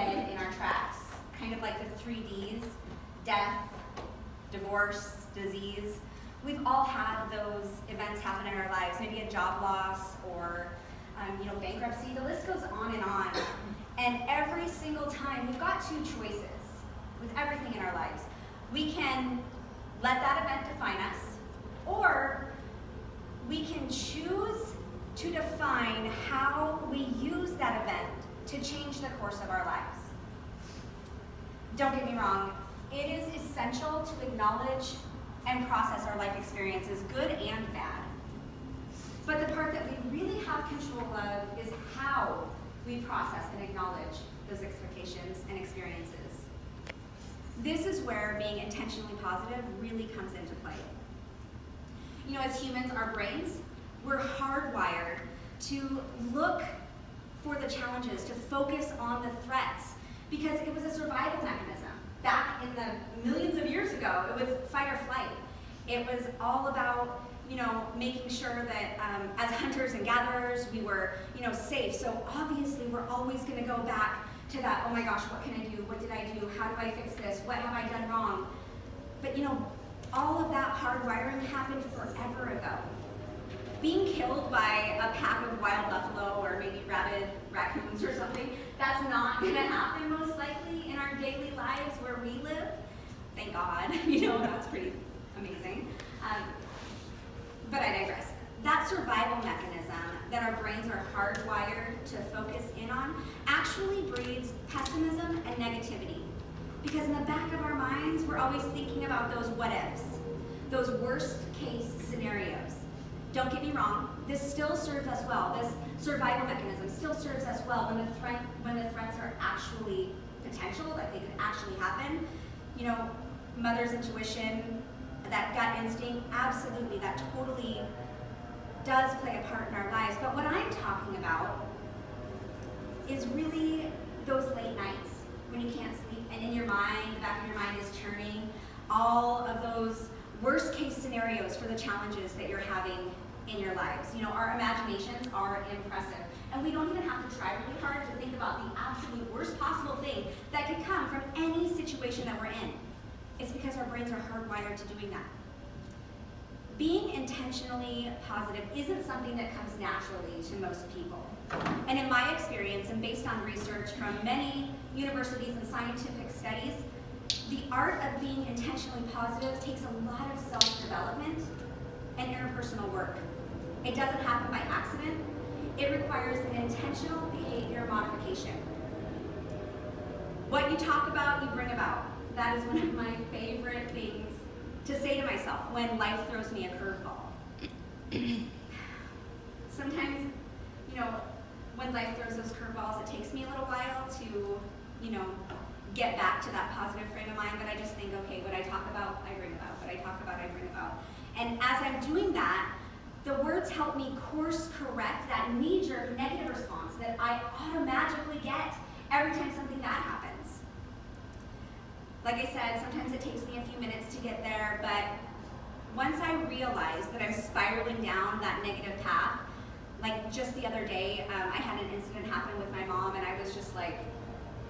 dead in our tracks, kind of like the 3 Ds, death, divorce, disease. We've all had those events happen in our lives, maybe a job loss or bankruptcy. The list goes on. And every single time, we've got 2 choices with everything in our lives. We can let that event define us, or we can choose to define how we use that event to change the course of our lives. Don't get me wrong, it is essential to acknowledge and process our life experiences, good and bad. But the part that we really have control of is how we process and acknowledge those expectations and experiences. This is where being intentionally positive really comes into play. As humans, our brains, we're hardwired to look for the challenges, to focus on the threats, because it was a survival mechanism. Back in the millions of years ago, it was fight or flight. It was all about making sure that as hunters and gatherers, we were safe. So obviously we're always gonna go back to that, oh my gosh, what can I do? What did I do? How do I fix this? What have I done wrong? But all of that hardwiring happened forever ago. Being killed by a pack of wild buffalo or maybe rabid raccoons or something, that's not gonna happen most likely in our daily lives where we live. Thank God, that's pretty amazing. But I digress. That survival mechanism that our brains are hardwired to focus in on actually breeds pessimism and negativity. Because in the back of our minds, we're always thinking about those what ifs, those worst case scenarios. Don't get me wrong, this still serves us well. This survival mechanism still serves us well when the threats are actually potential, that they could actually happen. Mother's intuition, that gut instinct, absolutely, that totally does play a part in our lives. But what I'm talking about is really those late nights when you can't sleep and in your mind, the back of your mind is churning all of those worst case scenarios for the challenges that you're having in your lives. Our imaginations are impressive. And we don't even have to try really hard to think about the absolute worst possible thing that could come from any situation that we're in. It's because our brains are hardwired to doing that. Being intentionally positive isn't something that comes naturally to most people. And in my experience, and based on research from many universities and scientific studies, the art of being intentionally positive takes a lot of self-development and interpersonal work. It doesn't happen by accident. It requires an intentional behavior modification. What you talk about, you bring about. That is one of my favorite things to say to myself when life throws me a curveball. Sometimes, when life throws those curveballs, it takes me a little while to, get back to that positive frame of mind, but I just think, okay, what I talk about, I bring about. What I talk about, I bring about. And as I'm doing that, the words help me course correct that knee-jerk negative response that I automatically get every time something bad happens. Like I said, sometimes it takes me a few minutes to get there, but once I realize that I'm spiraling down that negative path, like just the other day, I had an incident happen with my mom, and I was just like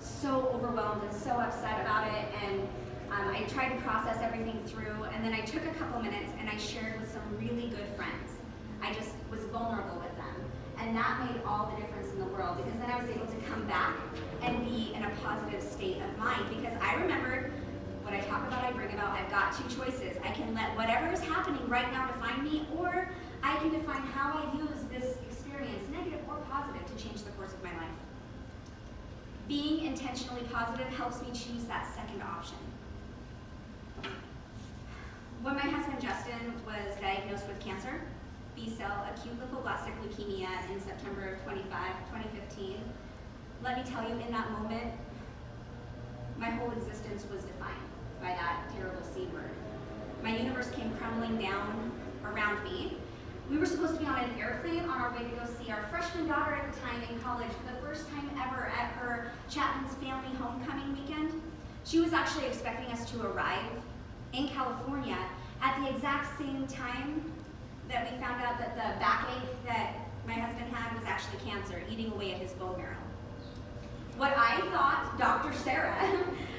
so overwhelmed and so upset about it, and I tried to process everything through, and then I took a couple minutes and I shared with some really good friends. I just was vulnerable with them, and that made all the difference in the world, because then I was able to come back and be in a positive state of mind, because I remembered what I talk about, I bring about. I've got 2 choices. I can let whatever is happening right now define me, or I can define how I use this experience, negative or positive, to change the course of my life. Being intentionally positive helps me choose that second option. When my husband Justin was diagnosed with cancer, B-cell acute lymphoblastic leukemia in September of 2015, let me tell you, in that moment, my whole existence was defined by that terrible C word. My universe came crumbling down around me. We were supposed to be on an airplane on our way to go see our freshman daughter at the time in college for the first time ever at her Chapman's family homecoming weekend. She was actually expecting us to arrive in California at the exact same time that we found out that the backache that my husband had was actually cancer, eating away at his bone marrow. What I thought Dr. Sarah.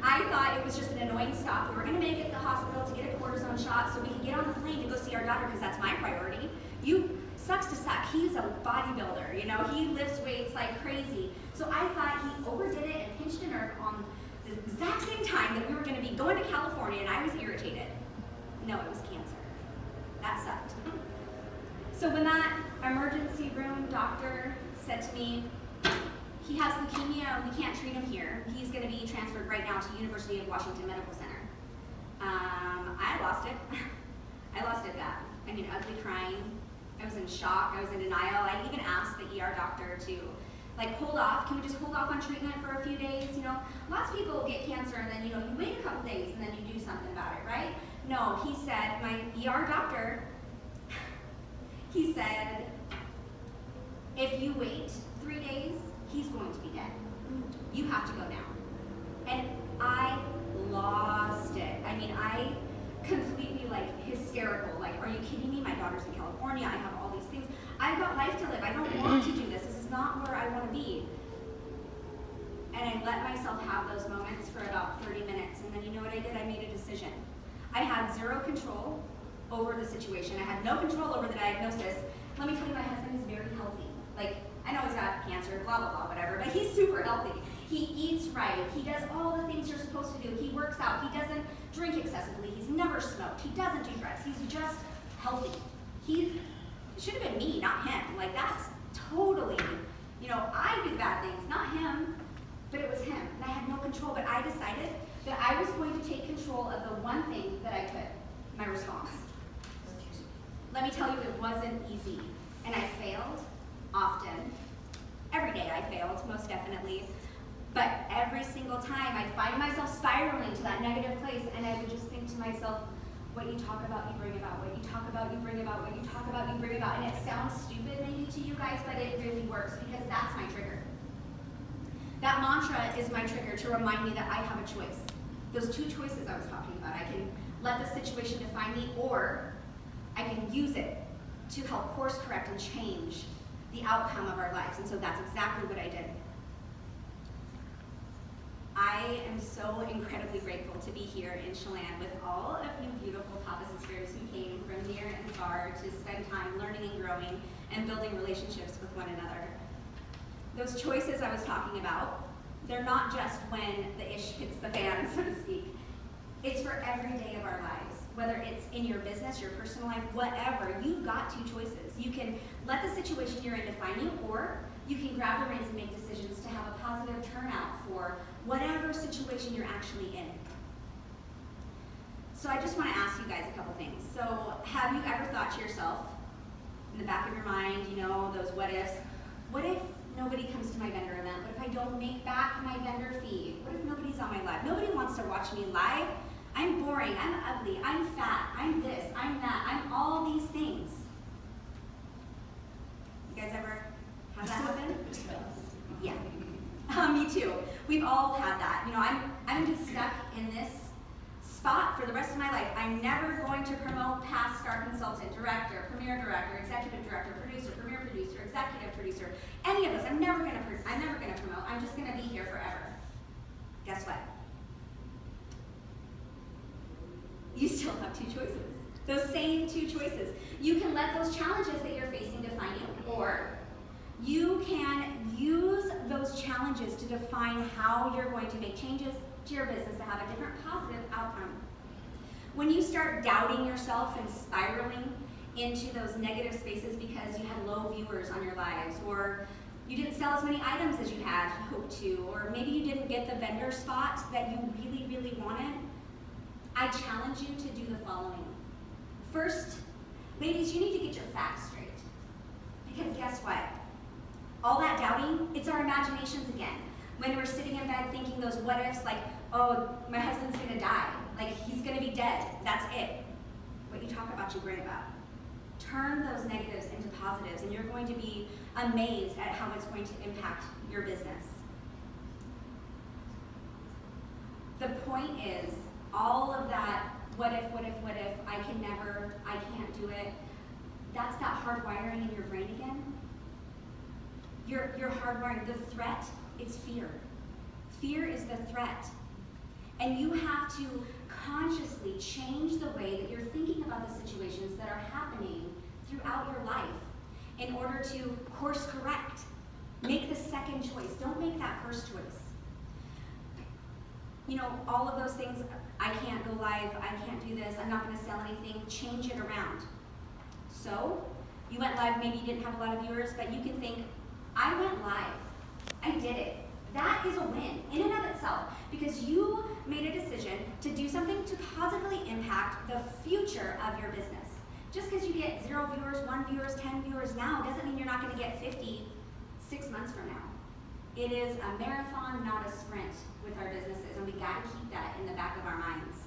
I thought it was just an annoying stop. We were going to make it to the hospital to get a cortisone shot so we could get on the plane to go see our daughter, because that's my priority. Sucks to suck, he's a bodybuilder, you know, he lifts weights like crazy. So I thought he overdid it and pinched a nerve on the exact same time that we were going to be going to California, and I was irritated. No, it was cancer. That sucked. So when that emergency room doctor said to me, he has leukemia, we can't treat him here, he's going to be transferred right now to University of Washington Medical Center. I lost it. I lost it bad. I mean, ugly crying. I was in shock, I was in denial. I even asked the ER doctor to, like, hold off. Can we just hold off on treatment for a few days? You know, lots of people get cancer and then, you know, you wait a couple days and then you do something about it, right? No, he said, my ER doctor, he said, if you wait 3 days, he's going to be dead. You have to go now. And I lost it. I mean, I completely, like, hysterical. Like, are you kidding me? My daughter's in California. I have all these things. I've got life to live. I don't want to do this. This is not where I want to be. And I let myself have those moments for about 30 minutes. And then you know what I did? I made a decision. I had zero control over the situation. I had no control over the diagnosis. Let me tell you, my husband is very healthy. Like, I know he's got cancer, blah, blah, blah, whatever, but he's super healthy. He eats right. He does all the things you're supposed to do. He works out. He doesn't drink excessively. He's never smoked. He doesn't do drugs. He's just healthy. It should have been me, not him. Like, that's totally, you know, I do bad things, not him, but it was him. And I had no control, but I decided that I was going to take control of the one thing that I could, my response. Let me tell you, it wasn't easy. And I failed often. Every day I failed, most definitely. But every single time I'd find myself spiraling to that negative place, and I would just think to myself, what you talk about, you bring about. What you talk about, you bring about. What you talk about, you bring about. And it sounds stupid maybe to you guys, but it really works, because that's my trigger. That mantra is my trigger to remind me that I have a choice. Those two choices I was talking about. I can let the situation define me, or I can use it to help course correct and change the outcome of our lives. And so that's exactly what I did. I am so incredibly grateful to be here in Chelan with all of you beautiful Papa sisters who came from near and far to spend time learning and growing and building relationships with one another. Those choices I was talking about, they're not just when the ish hits the fan, so to speak. It's for every day of our lives. Whether it's in your business, your personal life, whatever, you've got two choices. You can let the situation you're in define you, or you can grab the reins and make decisions to have a positive turnout for whatever situation you're actually in. So I just want to ask you guys a couple things. So have you ever thought to yourself, in the back of your mind, you know, those what ifs, what if nobody comes to my vendor event? What if I don't make back my vendor fee? What if nobody's on my live? Nobody wants to watch me live. I'm boring, I'm ugly, I'm fat, I'm this, I'm that, I'm all these things. You guys ever have that happen? Yeah. Me too. We've all had that. You know, I'm just stuck in this spot for the rest of my life. I'm never going to promote past star consultant, director, premier director, executive director, producer, premier producer, executive producer, any of those. I'm never gonna promote. I'm just gonna be here forever. Guess what? You still have two choices. Those same two choices. You can let those challenges that you're facing define you, or you can use those challenges to define how you're going to make changes to your business to have a different positive outcome. When you start doubting yourself and spiraling into those negative spaces because you had low viewers on your lives, or you didn't sell as many items as you had hoped to, or maybe you didn't get the vendor spot that you really, really wanted, I challenge you to do the following. First, ladies, you need to get your facts straight. Because guess what? All that doubting, it's our imaginations again. When we're sitting in bed thinking those what ifs, like, oh, my husband's gonna die. Like, he's gonna be dead. That's it. What you talk about, you bring about. Turn those negatives into positives, and you're going to be amazed at how it's going to impact your business. The point is, all of that, what if, I can never, I can't do it, that's that hardwiring in your brain again. You're hardwiring. The threat, it's fear. Fear is the threat. And you have to consciously change the way that you're thinking about the situations that are happening throughout your life in order to course correct. Make the second choice. Don't make that first choice. You know, all of those things, I can't go live, I can't do this, I'm not going to sell anything, change it around. So, you went live, maybe you didn't have a lot of viewers, but you can think, I went live, I did it. That is a win in and of itself, because you made a decision to do something to positively impact the future of your business. Just because you get 0 viewers, 1 viewer, 10 viewers now doesn't mean you're not going to get 50 6 months from now. It is a marathon, not a sprint with our businesses, and we got to keep that in the back of our minds.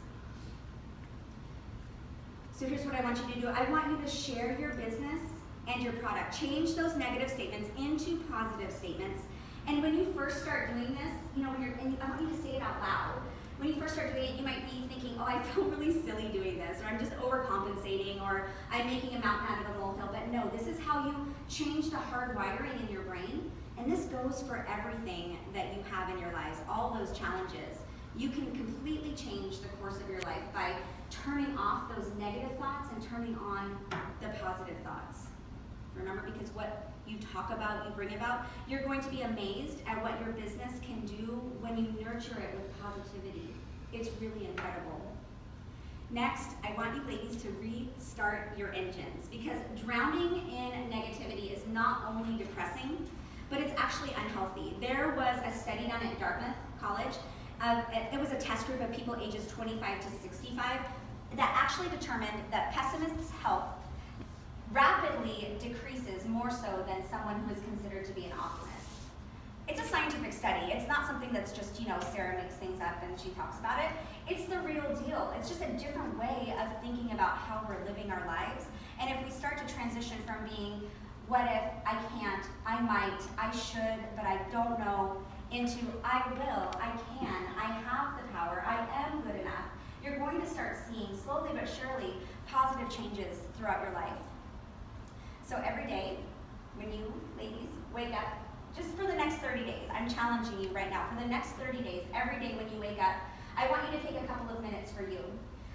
So here's what I want you to do. I want you to share your business and your product. Change those negative statements into positive statements. And when you first start doing this, you know, I want you to say it out loud. When you first start doing it, you might be thinking, oh, I feel really silly doing this, or I'm just overcompensating, or I'm making a mountain out of a molehill. But no, this is how you change the hard wiring in your brain. And this goes for everything that you have in your lives, all those challenges. You can completely change the course of your life by turning off those negative thoughts and turning on the positive thoughts. Remember, because what you talk about, you bring about, you're going to be amazed at what your business can do when you nurture it with positivity. It's really incredible. Next, I want you ladies to restart your engines, because drowning in negativity is not only depressing, but it's actually unhealthy. There was a study done at Dartmouth College. It was a test group of people ages 25 to 65 that actually determined that pessimists' health rapidly decreases more so than someone who is considered to be an optimist. It's a scientific study. It's not something that's just, you know, Sarah makes things up and she talks about it. It's the real deal. It's just a different way of thinking about how we're living our lives. And if we start to transition from being, what if, I can't, I might, I should, but I don't know, into I will, I can, I have the power, I am good enough, you're going to start seeing, slowly but surely, positive changes throughout your life. So every day, when you ladies wake up, just for the next 30 days, I'm challenging you right now, for the next 30 days, every day when you wake up, I want you to take a couple of minutes for you.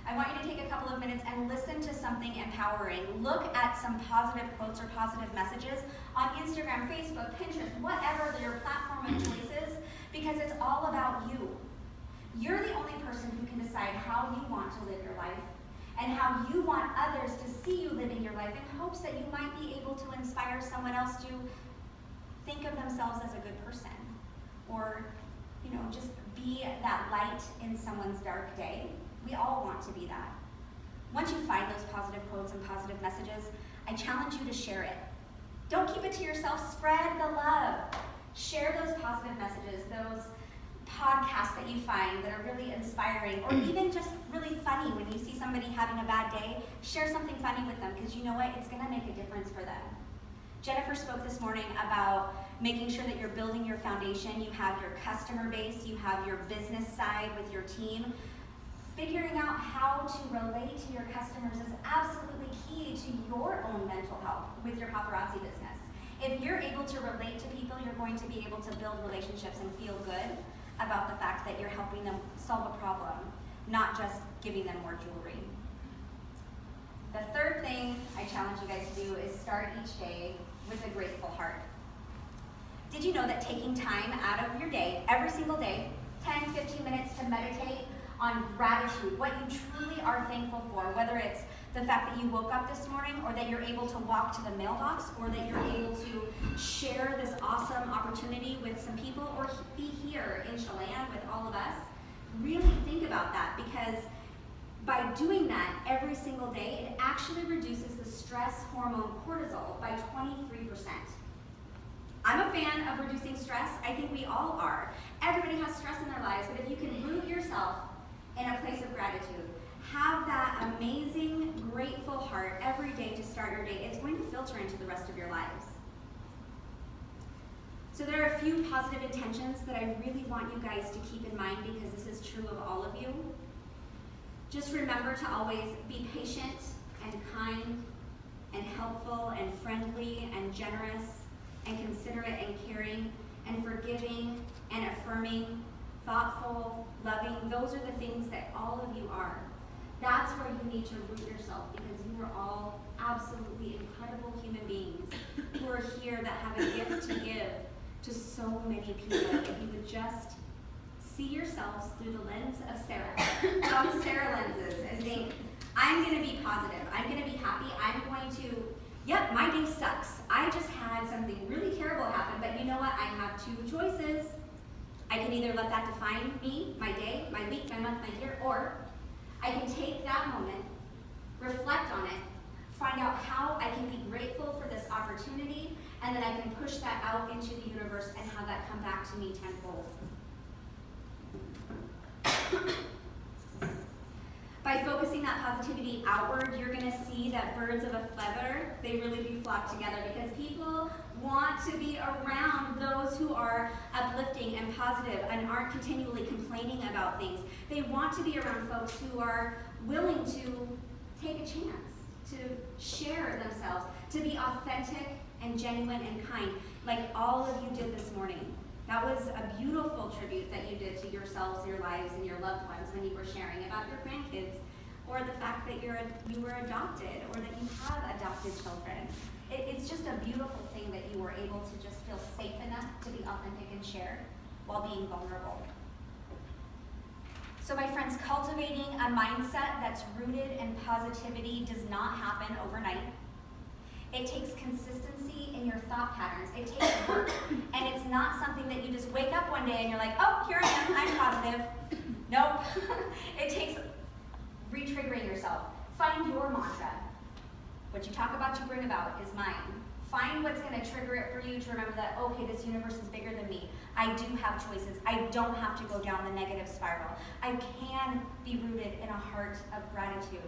I want you to take a couple of minutes and listen to something empowering. Look at some positive quotes or positive messages on Instagram, Facebook, Pinterest, whatever your platform of choice is, because it's all about you. You're the only person who can decide how you want to live your life and how you want others to see you living your life, in hopes that you might be able to inspire someone else to think of themselves as a good person, or, you know, just be that light in someone's dark day. We all want to be that. Once you find those positive quotes and positive messages, I challenge you to share it. Don't keep it to yourself, spread the love. Share those positive messages, those podcasts that you find that are really inspiring, or even just really funny. When you see somebody having a bad day, share something funny with them, because you know what? It's gonna make a difference for them. Jennifer spoke this morning about making sure that you're building your foundation. You have your customer base, you have your business side with your team. Figuring out how to relate to your customers is absolutely key to your own mental health with your paparazzi business. If you're able to relate to people, you're going to be able to build relationships and feel good about the fact that you're helping them solve a problem, not just giving them more jewelry. The third thing I challenge you guys to do is start each day with a grateful heart. Did you know that taking time out of your day, every single day, 10, 15 minutes to meditate on gratitude, what you truly are thankful for, whether it's the fact that you woke up this morning, or that you're able to walk to the mailbox, or that you're able to share this awesome opportunity with some people, or be here in Chelan with all of us, really think about that, because by doing that every single day, it actually reduces the stress hormone cortisol by 23%. I'm a fan of reducing stress. I think we all are. Everybody has stress in their lives, but if you can root yourself in a place of gratitude, have that amazing, grateful heart every day to start your day, it's going to filter into the rest of your lives. So there are a few positive intentions that I really want you guys to keep in mind, because this is true of all of you. Just remember to always be patient and kind and helpful and friendly and generous and considerate and caring and forgiving and affirming thoughtful, loving. Those are the things that all of you are. That's where you need to root yourself, because you are all absolutely incredible human beings who are here that have a gift to give to so many people. If you would just see yourselves through the lens of Sarah, some Sarah lenses, and think, I'm going to be positive, I'm going to be happy, I'm going to, yep, my day sucks. I just had something really terrible happen, but you know what? I have two choices. I can either let that define me, my day, my week, my month, my year, or I can take that moment, reflect on it, find out how I can be grateful for this opportunity, and then I can push that out into the universe and have that come back to me tenfold. By focusing that positivity outward, you're going to see that birds of a feather, they really do flock together, because people want to be around those who are uplifting and positive and aren't continually complaining about things. They want to be around folks who are willing to take a chance, to share themselves, to be authentic and genuine and kind, like all of you did this morning. That was a beautiful tribute that you did to yourselves, your lives, and your loved ones when you were sharing about your grandkids, or the fact that you were adopted, or that you have adopted children. It's just a beautiful thing that you were able to just feel safe enough to be authentic and share while being vulnerable. So my friends, cultivating a mindset that's rooted in positivity does not happen overnight. It takes consistency in your thought patterns. It takes work. And it's not something that you just wake up one day and you're like, oh, here I am, I'm positive. Nope. It takes re-triggering yourself. Find your mantra. What you talk about, you bring about is mine. Find what's going to trigger it for you to remember that, okay, this universe is bigger than me. I do have choices. I don't have to go down the negative spiral. I can be rooted in a heart of gratitude.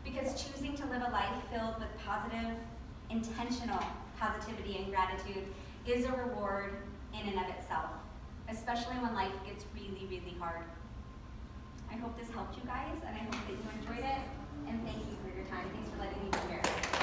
Because choosing to live a life filled with positive, intentional positivity and gratitude is a reward in and of itself, especially when life gets really, really hard. I hope this helped you guys, and I hope that you enjoyed it, and thank you for your time. Thanks for letting me be here.